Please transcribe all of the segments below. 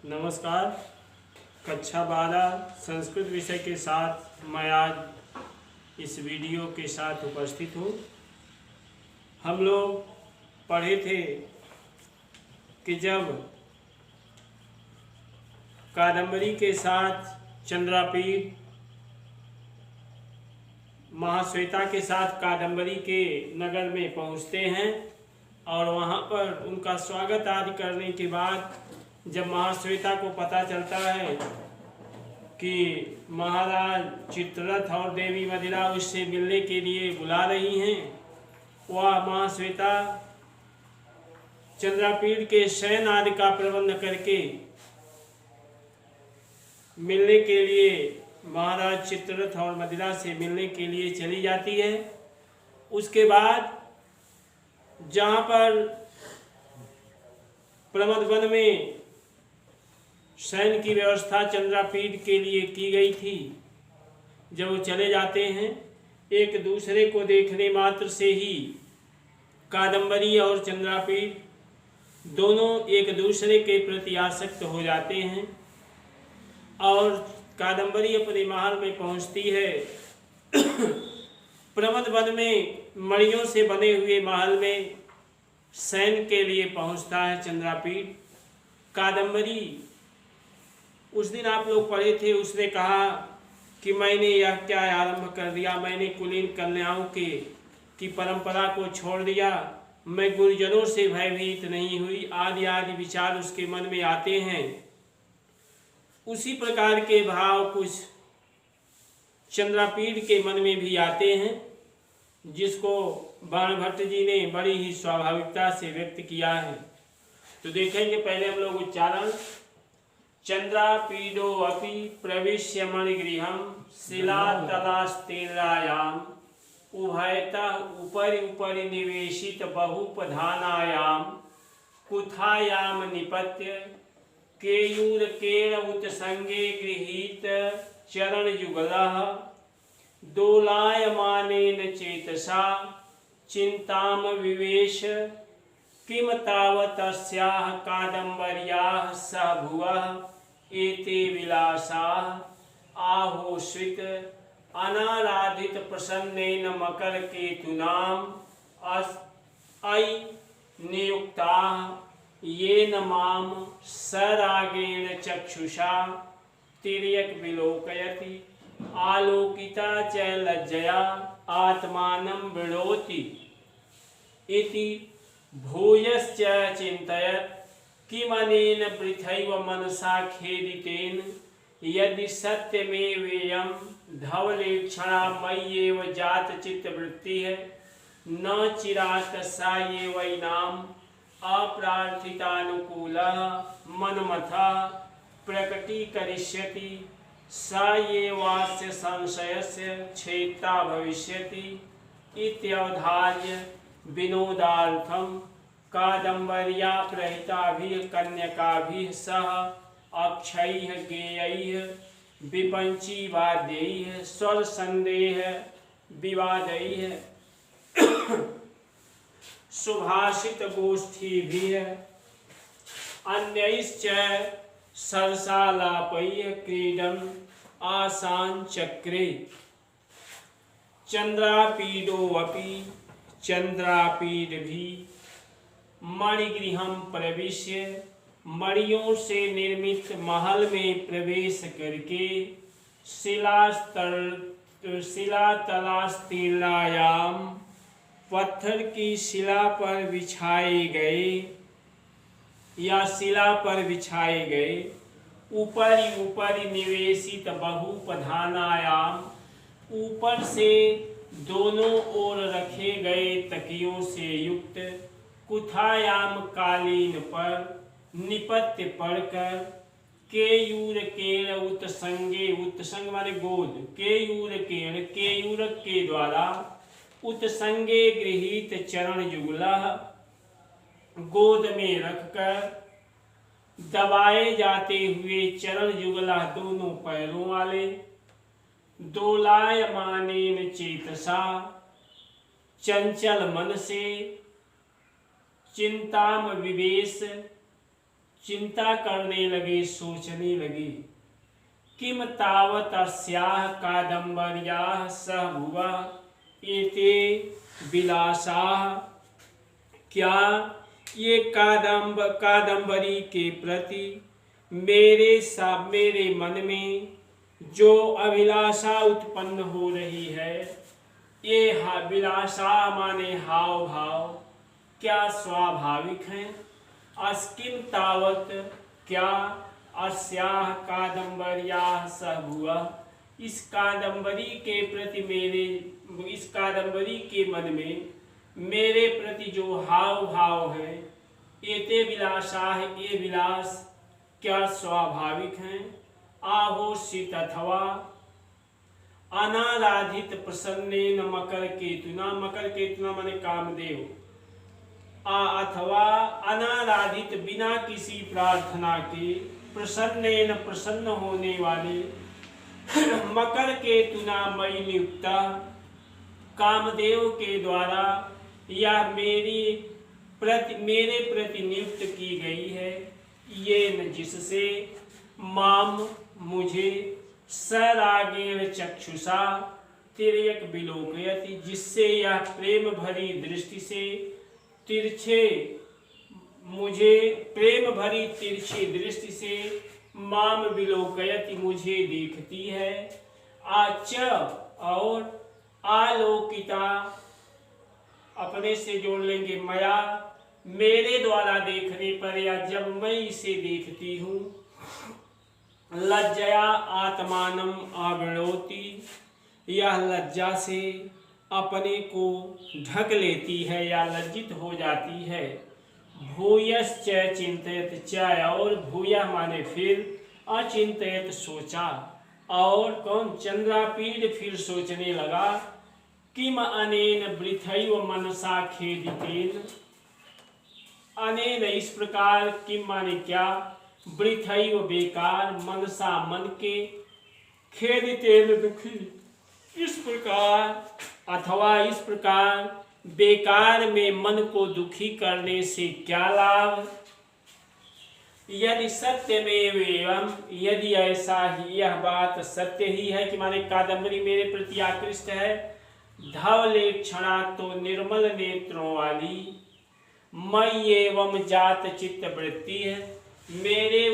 नमस्कार। कक्षा 12 संस्कृत विषय के साथ मैं आज इस वीडियो के साथ उपस्थित हूँ। हम लोग पढ़े थे कि जब कादम्बरी के साथ चंद्रापीठ महाश्वेता के साथ कादम्बरी के नगर में पहुँचते हैं और वहाँ पर उनका स्वागत आदि करने के बाद जब महाश्वेता को पता चलता है कि महाराज चित्ररथ और देवी मदिरा उससे मिलने के लिए बुला रही हैं, वह महाश्वेता चंद्रापीठ के शयन आदि का प्रबंध करके मिलने के लिए महाराज चित्ररथ और मदिरा से मिलने के लिए चली जाती है। उसके बाद जहाँ पर प्रमद वन में शयन की व्यवस्था चंद्रापीठ के लिए की गई थी, जब वो चले जाते हैं एक दूसरे को देखने मात्र से ही कादम्बरी और चंद्रापीठ दोनों एक दूसरे के प्रति आसक्त हो जाते हैं और कादम्बरी अपने महल में पहुंचती है। प्रमद वन में मणियों से बने हुए महल में शयन के लिए पहुंचता है चंद्रापीठ। कादम्बरी उस दिन आप लोग पढ़े थे, उसने कहा कि मैंने यह क्या आरंभ कर दिया, मैंने कुलीन कन्याओं की परंपरा को छोड़ दिया, मैं गुरुजनों से भयभीत नहीं हुई, आदि आदि विचार उसके मन में आते हैं। उसी प्रकार के भाव कुछ चंद्रापीठ के मन में भी आते हैं, जिसको बाणभट्ट जी ने बड़ी ही स्वाभाविकता से व्यक्त किया है। तो देखेंगे पहले हम लोग उच्चारण। चंद्रापीडो अपि प्रविश्य मणिगृहं शिलातलास्तीर्णायाम् उभयतः उपरि उपरि निवेशित बहुपधानायां कुथायाम निपत्य केयूरकेण उत्संगे गृहीत चरणयुगलः दोलायमानेन चेतसा चिंताम विवेश किम तावतस्याः कादम्बर्याः सह भुवः एते विलासाः आहोस्वित अनाराधित प्रसन्नेन मकरकेतुनाम् अयि नियुक्ताः येन मां सरागेण चक्षुषा तिर्यक् विलोकयति आलोकिता च लज्जया आत्मानं विडोति इति भूयश्च चिन्तयत् किमनेन वृथैव मनसा खेदितेन यदि सत्यमेवेयं धवलेक्षणा मय्येव जातचित्तवृत्तिः न चिरात् सा एवैनाम् अप्रार्थितानुकूलः मनमथः प्रकटीकरिष्यति सा एवास्य संशयस्य छेत्ता भविष्यति इत्यवधार्य विनोदार्थं कादम्बर्या प्रहिताभिः कन्यकाभिः सह अक्षयैः गेयैः विपञ्चीवाद्यैः स्वरसन्देह विवादैः सुभाषित गोष्ठीभिः अन्यैश्च सरसालापैः क्रीडन् आसान् चक्रे। चंद्रापीडोऽपि चंद्रापीठ भी मणिगृहं प्रविश्य मणियों से निर्मित महल में प्रवेश करके शिलातलास्तीर्णायाम पत्थर की शिला पर बिछाए गए या शिला पर बिछाए गए ऊपरी ऊपरी निवेशित बहुपधानायाम ऊपर से दोनों ओर रखे गए तकियों से युक्त कुथायाम कालीन पर निपत्य पड़कर केयूरकेण उत्संगे उत्संग माने गोद केयूरकेण केयूरक के द्वारा उत्संगे गृहीत चरण युगलः गोद में रखकर दबाए जाते हुए चरण युगलः दोनों पैरों वाले दोलायमानेन चेतसा चंचल मन से चिंताम विवेश चिंता करने लगे, सोचने लगे। किम तावत अस्याः कादम्बर्याः सह भुवः एते विलासाः। क्या ये कादम्बरी के प्रति मेरे मन में जो अभिलाषा उत्पन्न हो रही है, ये अभिलाषा माने हाव भाव क्या स्वाभाविक हैं? अस्किम तावत क्या अस्याः कादम्बर्याः सह भुवः, इस कादम्बरी के प्रति इस कादम्बरी के मन में मेरे प्रति जो हाव भाव है, एते विलासा है, ये विलास क्या स्वाभाविक हैं? आहोषित अथवा अनाराधित प्रसन्नेन मकर केतुना माने कामदेव, अथवा अनाराधित बिना किसी प्रार्थना के प्रसन्नेन प्रसन्न होने वाले मकर केतुना मई नियुक्ता, कामदेव के द्वारा या मेरे प्रति नियुक्त की गई है, ये न जिससे माम मुझे सरागेण चक्षुषा तिर्यक विलोकयति, जिससे यह प्रेम भरी दृष्टि से प्रेम भरी तिरछी दृष्टि से माम विलोकयति मुझे देखती है। आच और आलोकिता अपने से जोड़ लेंगे, मया मेरे द्वारा देखने पर या जब मैं इसे देखती हूँ, लज्जया आत्मानम आवृणोति, यह लज्जा से अपने को ढक लेती है या लज्जित हो जाती है। भूयश्च चिंतयत, च और भूय माने फिर, अचिंतयत सोचा, और कौन चंद्रापीड फिर सोचने लगा, किम अनेन वृथैव मनसा खेदितेन, अनेन इस प्रकार, किम माने क्या, वृथैव बेकार, मनसा मन के, खेदितेन दुखी इस प्रकार, अथवा इस प्रकार बेकार में मन को दुखी करने से क्या लाभ। यदि सत्यमेव एवं, यदि ऐसा ही यह बात सत्य ही है कि माने कादम्बरी मेरे प्रति आकृष्ट है, धवले क्षणा तो निर्मल नेत्रों वाली, मई एवं जात चित्त वृत्ति है, मेरे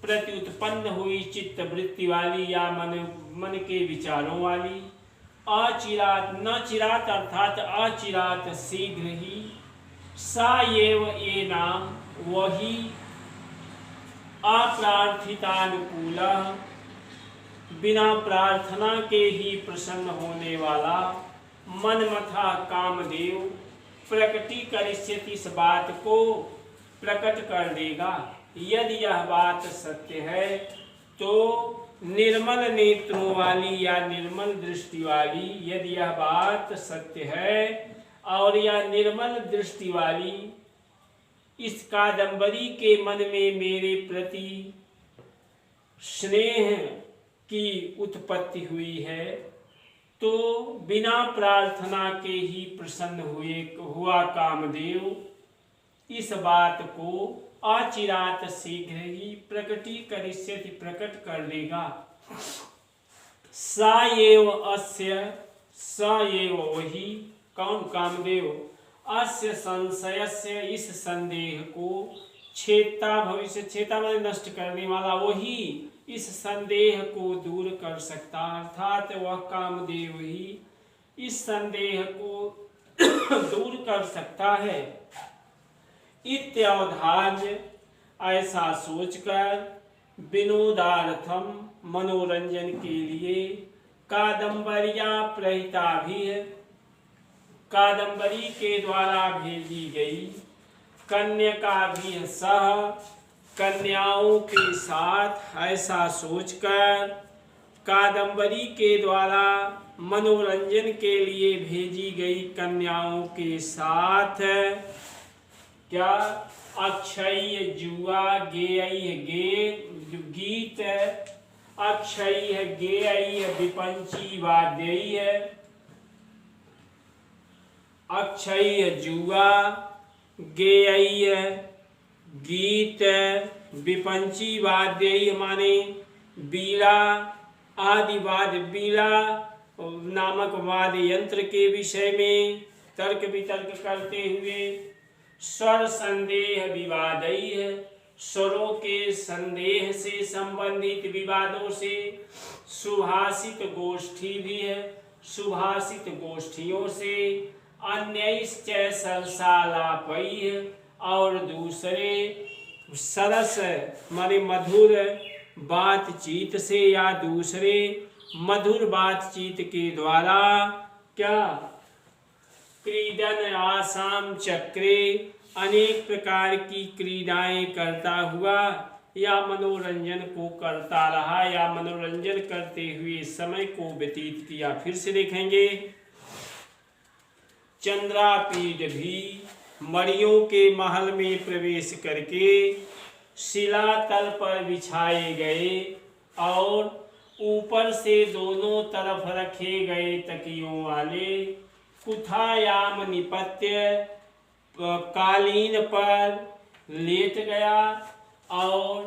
प्रति उत्पन्न हुई चित्त वृत्ति वाली या मन के विचारों वाली, अचिरात न चिरात अर्थात अचिरात शीघ्र ही, सा एव ये नाम वही, अप्रार्थितानुकूल बिना प्रार्थना के ही प्रसन्न होने वाला, मनमथा कामदेव प्रकटीकरिष्यति, इस बात को प्रकट कर देगा। यदि यह बात सत्य है तो निर्मल नेत्रों वाली या निर्मल दृष्टि वाली, यदि यह बात सत्य है और यह निर्मल दृष्टि वाली इस कादम्बरी के मन में मेरे प्रति स्नेह की उत्पत्ति हुई है, तो बिना प्रार्थना के ही प्रसन्न हुआ कामदेव इस बात को अचिरात शीघ्र ही प्रकटीकरिष्यति प्रकट कर देगा। सा एव अस्य, स एव वही, कौन कामदेव, अस्य संशयस्य इस संदेह को, छेता भविष्य, छेता में नष्ट करने वाला, वही इस संदेह को दूर कर सकता, अर्थात वह कामदेव ही इस संदेह को दूर कर सकता है। इत्यवधार्य ऐसा सोचकर, विनोदार्थम मनोरंजन के लिए, कादम्बरिया प्रहिता भी है, कादम्बरी के द्वारा भेजी गई, कन्या भी सह, कन्याओं के साथ, ऐसा सोचकर कादम्बरी के द्वारा मनोरंजन के लिए भेजी गई कन्याओं के साथ, क्या, अक्षय जुआ गेय गीत, अक्षय गेय विपंची वाद्य, अक्षय जुआ गेय गीत विपंची वाद्य माने बीड़ा आदि वाद्य, बीड़ा नामक वाद्य यंत्र के विषय में तर्क वितर्क करते हुए, स्वर संदेह विवादई, स्वरों के संदेह से संबंधित विवादों से, सुभाषित गोष्ठी भी है, सुभाषित गोष्ठियों से, अन्यश्च सरसालापई, और दूसरे सरस माने मधुर बातचीत से या दूसरे मधुर बातचीत के द्वारा क्या क्रीडन आसाम चक्रे, अनेक प्रकार की क्रीडाएं करता हुआ या मनोरंजन को करता रहा या मनोरंजन करते हुए समय को व्यतीत किया। फिर से देखेंगे, चंद्रापीठ भी मणियों के महल में प्रवेश करके शिलातल पर बिछाए गए और ऊपर से दोनों तरफ रखे गए तकियों वाले कुथायाम निपत्य कालीन पर लेट गया और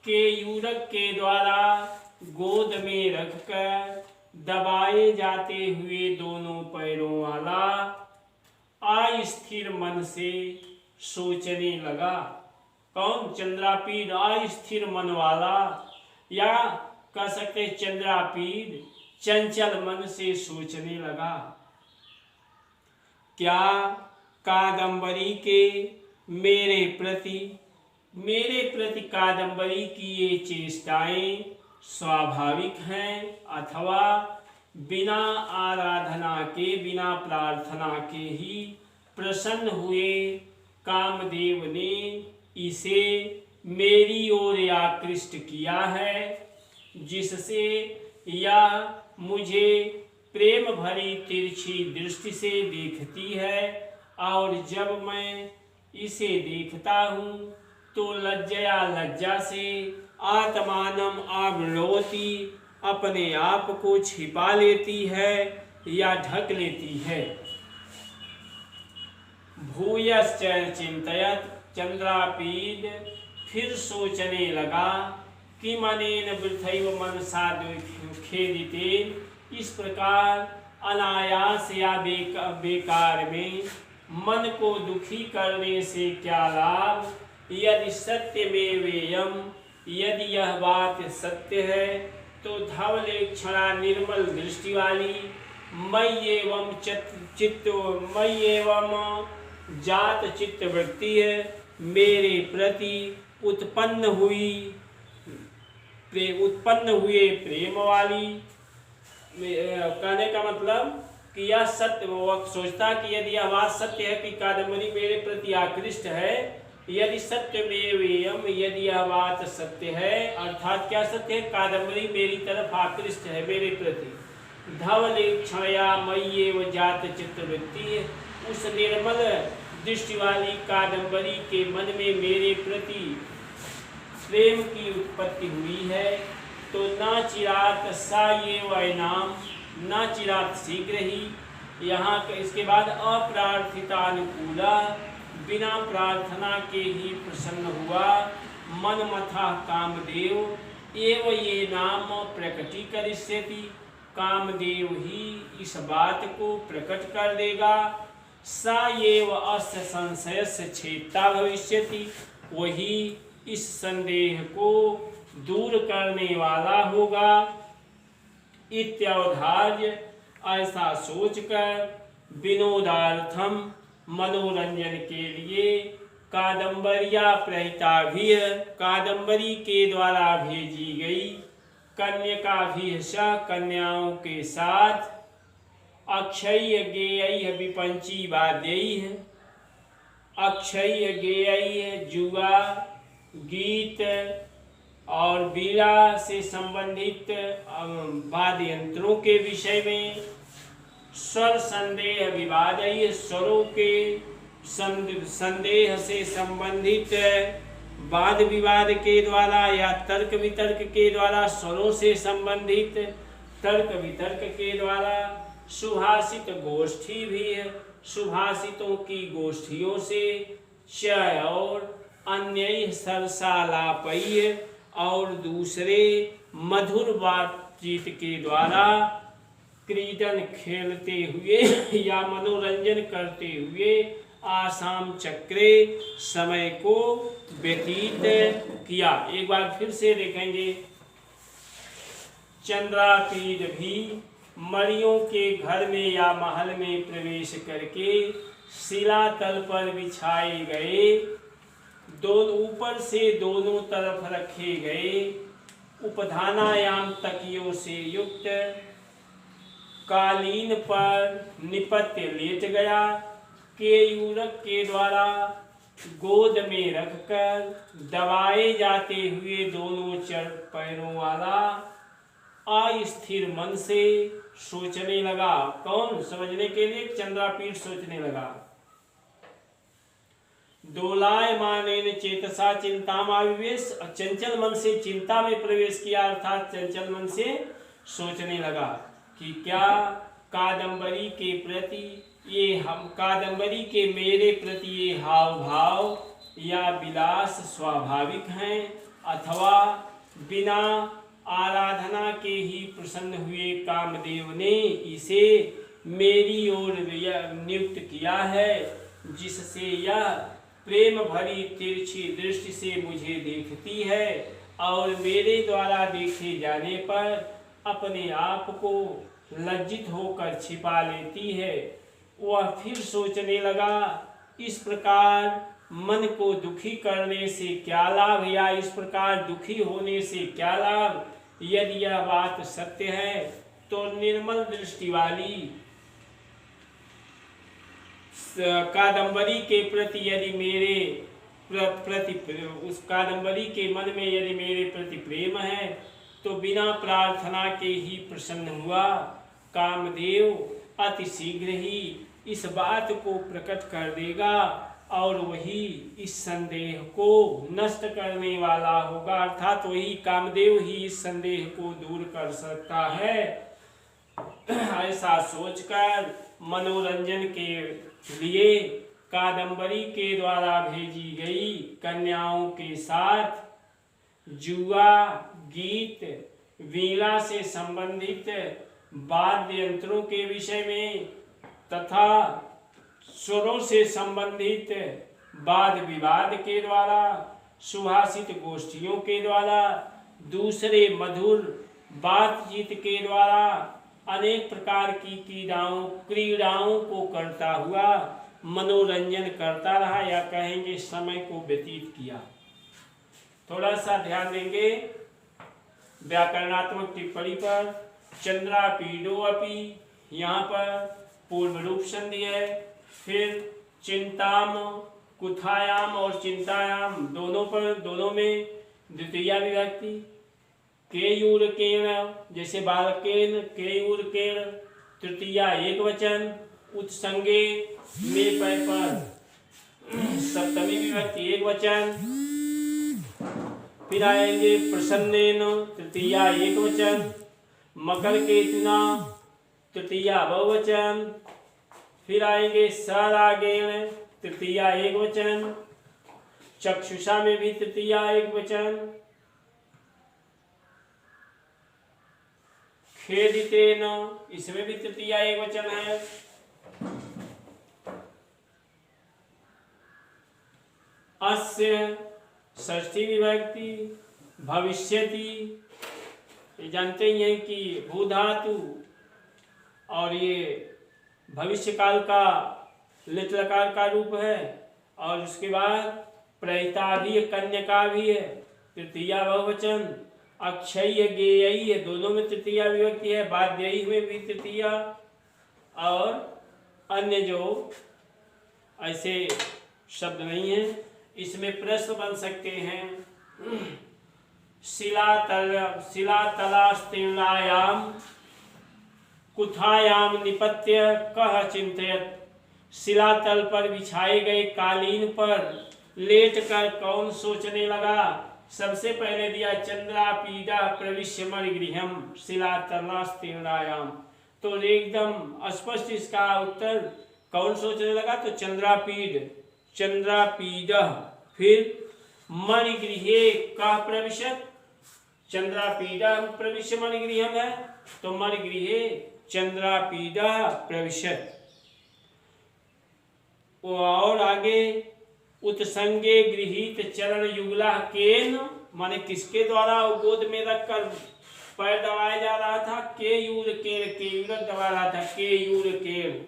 केयूरक के द्वारा गोद में रखकर दबाए जाते हुए दोनों पैरों वाला अस्थिर मन से सोचने लगा। कौन? चंद्रापीठ अस्थिर मन वाला, या कह सकते चंद्रापीठ चंचल मन से सोचने लगा। क्या कादंबरी के मेरे प्रति कादंबरी की ये चेष्टाएं स्वाभाविक हैं अथवा बिना आराधना के, बिना प्रार्थना के ही प्रसन्न हुए कामदेव ने इसे मेरी ओर आकृष्ट किया है, जिससे यह मुझे प्रेम भरी तिरछी दृष्टि से देखती है और जब मैं इसे देखता हूँ तो लज्जा से आत्मानम आवृणोति, अपने आप को छिपा लेती है या ढक लेती है। भूयश्च चिंतयत, चंद्रापीठ फिर सोचने लगा कि मनेन वृथैव मनसा खेदितेन, इस प्रकार अनायास या बेकार में मन को दुखी करने से क्या लाभ। यदि सत्यमेवेयम, यदि यह बात सत्य है तो धवले क्षणा निर्मल दृष्टि वाली मय्येवं जात चित्त वृत्ति है, मेरे प्रति उत्पन्न हुए प्रेम वाली। कहने का मतलब कि यह सत्य, वो सोचता कि यदि यह बात सत्य है कि कादंबरी मेरे प्रति आकृष्ट है, यदि सत्यमेवेयम, यदि यह बात सत्य है, अर्थात क्या सत्य है? कादंबरी मेरी तरफ आकृष्ट है, मेरे प्रति। धवले क्षणया मय्येव जात चित्तवृत्ति, उस निर्मल दृष्टि वाली कादंबरी के मन में मेरे प्रति प्रेम की उत्पत्ति हुई है, तो न चिरात सा ये वैनाम, न चिरात शीघ्र ही। यहाँ इसके बाद अप्रार्थितानुकूला, बिना प्रार्थना के ही प्रसन्न हुआ मन मथा कामदेव एव ये नाम प्रकटीकरिष्यति, कामदेव ही इस बात को प्रकट कर देगा। सा एव अस्य संशयस्य छेत्ता भविष्यति, वही इस संदेह को दूर करने वाला होगा। इत्यवधार्य, ऐसा सोचकर विनोदार्थम, मनोरंजन के लिए कादंबरिया प्रहिता भी, कादंबरी के द्वारा भेजी गई कन्यका भी, कन्याओं के साथ अक्षय गेय विपंची वाद्य, अक्षय गेय जुआ गीत और बीड़ा से संबंधित वाद्य यंत्रों के विषय में, स्वर संदेह विवाद, स्वरों के संदेह से संबंधित वाद विवाद के द्वारा या तर्क वितर्क के द्वारा, स्वरों से संबंधित तर्क वितर्क के द्वारा, सुभाषित गोष्ठी भी है, सुभाषितों की गोष्ठियों से, च और अन्य सरसालापय और दूसरे मधुर बातचीत के द्वारा क्रीडन खेलते हुए या मनोरंजन करते हुए आसाम चक्रे समय को व्यतीत किया। एक बार फिर से देखेंगे। चंद्रापीड भी मणियों के घर में या महल में प्रवेश करके शिलातल पर बिछाए गए दोनों ऊपर से दोनों तरफ रखे गए उपधानायाम तकियों से युक्त कालीन पर निपत्य लेट गया। केयूरक के द्वारा गोद में रखकर दबाए जाते हुए दोनों पैरों वाला अस्थिर मन से सोचने लगा। कौन? समझने के लिए चंद्रापीड सोचने लगा। दोलायमानेन चेतसा चिंतामाविवेश, चंचल मन से चिंता में प्रवेश किया, अर्थात चंचल मन से सोचने लगा कि क्या कादंबरी के प्रति कादंबरी के मेरे प्रति ये हाव भाव या विलास स्वाभाविक हैं अथवा बिना आराधना के ही प्रसन्न हुए कामदेव ने इसे मेरी ओर नियुक्त किया है, जिससे यह प्रेम भरी तिरछी दृष्टि से मुझे देखती है और मेरे द्वारा देखे जाने पर अपने आप को लज्जित होकर छिपा लेती है। वह फिर सोचने लगा, इस प्रकार मन को दुखी करने से क्या लाभ या इस प्रकार दुखी होने से क्या लाभ। यदि यह बात सत्य है तो निर्मल दृष्टि वाली कादंबरी के प्रति यदि मेरे उस कादंबरी के मन में यदि मेरे प्रति प्रेम है तो बिना प्रार्थना के ही प्रसन्न हुआ कामदेव अति शीघ्र ही इस बात को प्रकट कर देगा और वही इस संदेह को नष्ट करने वाला होगा, अर्थात वही कामदेव ही इस संदेह को दूर कर सकता है। ऐसा सोचकर मनोरंजन के लिए कादंबरी के द्वारा भेजी गई कन्याओं के साथ जुआ, गीत, वीणा से संबंधित वाद्य यंत्रों के विषय में तथा स्वरों से संबंधित वाद विवाद के द्वारा, सुभाषित गोष्ठियों के द्वारा, दूसरे मधुर बातचीत के द्वारा अनेक प्रकार की क्रीड़ाओं को करता हुआ मनोरंजन करता रहा या कहेंगे समय को व्यतीत किया। थोड़ा सा ध्यान देंगे व्याकरणात्मक टिप्पणी पर। चंद्रापीडो अपि, यहाँ पर पूर्व रूप संधि है। फिर चिंताम, कुथायाम और चिंतायाम दोनों में द्वितीया विभक्ति। केयूरकेण, जैसे बालकेन, केयूरकेण तृतीया एक वचन। उत्संगे में पै पर सप्तमी विभक्ति एक वचन। फिर आएंगे प्रसन्नेन तृतीया एक वचन। मकर केतुना तृतीया बहुवचन। फिर आएंगे सरागेण तृतीया एक वचन। चक्षुषा में भी तृतीया एक वचन। खेदितेन, इसमें भी तृतीया एक वचन है। अस्य षष्ठी विभक्ति। भविष्यति, ये जानते ही हैं कि भूधातु और ये भविष्य काल का लिट लकार का रूप है। और उसके बाद प्रहिता भी है, कन्यका भी है, तृतीया बहुवचन। अक्षय गेयी है, दोनों में तृतीया विभक्ति है। बाध्ययी में भी तृतीया। और अन्य जो ऐसे शब्द नहीं है, इसमें प्रश्न बन सकते हैं। शिलातलास्तीर्णायाम कुथायाम निपत्य कह चिंतयत। शिलातल पर बिछाए गए कालीन पर लेटकर कौन सोचने लगा। सबसे पहले दिया चंद्रापीडा प्रविश्य मणिगृहम शिलातलास्तीर्णायाम, तो एकदम स्पष्ट इसका उत्तर कौन सोचने लगा, तो चंद्रापीड। फिर मणिगृहे कः प्रविशत्, चंद्रापीडः प्रविश्य मणिगृहम् है, तो मणिगृहे चंद्रापीडः प्रविशत्। और आगे उत्संगे गृहीत चरण युगला केन, माने किसके द्वारा गोद में रखकर पैर दबाया जा रहा था, के यूर केन दबा रहा था, के यूर केन।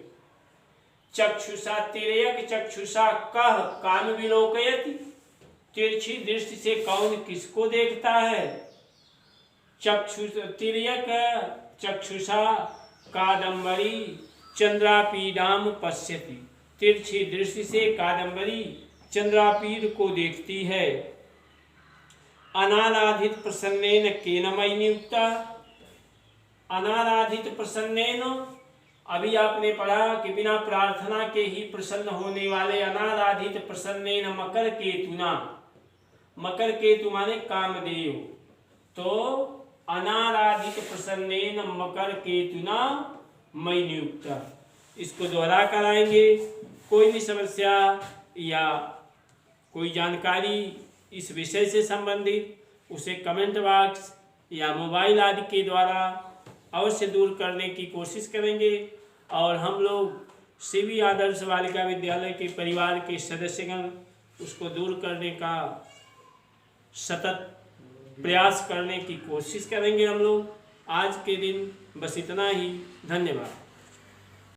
चक्षुषा तिर्यक चक्षुषा कह कान विलोकयति, तिरछी दृष्टि से कौन किसको देखता है। तिर्यक चक्षुषा कादम्बरी चंद्रापीडाम पश्यति, तिरछी दृष्टि से कादम्बरी चंद्रापीड को देखती है। अनाराधित प्रसन्नेन केन मयि नियुक्ता, अनाराधित प्रसन्नेन, अभी आपने पढ़ा कि बिना प्रार्थना के ही प्रसन्न होने वाले अनाराधित प्रसन्नेन मकर केतुना, मकर केतु माने कामदेव, तो अनाराधित प्रसन्नेन मकर केतुना मयि नियुक्ता, इसको दोहरा कराएंगे। कोई भी समस्या या कोई जानकारी इस विषय से संबंधित उसे कमेंट बॉक्स या मोबाइल आदि के द्वारा अवश्य दूर करने की कोशिश करेंगे। और हम लोग सीबी आदर्श बालिका विद्यालय के परिवार के सदस्यगण उसको दूर करने का सतत प्रयास करने की कोशिश करेंगे हम लोग। आज के दिन बस इतना ही, धन्यवाद।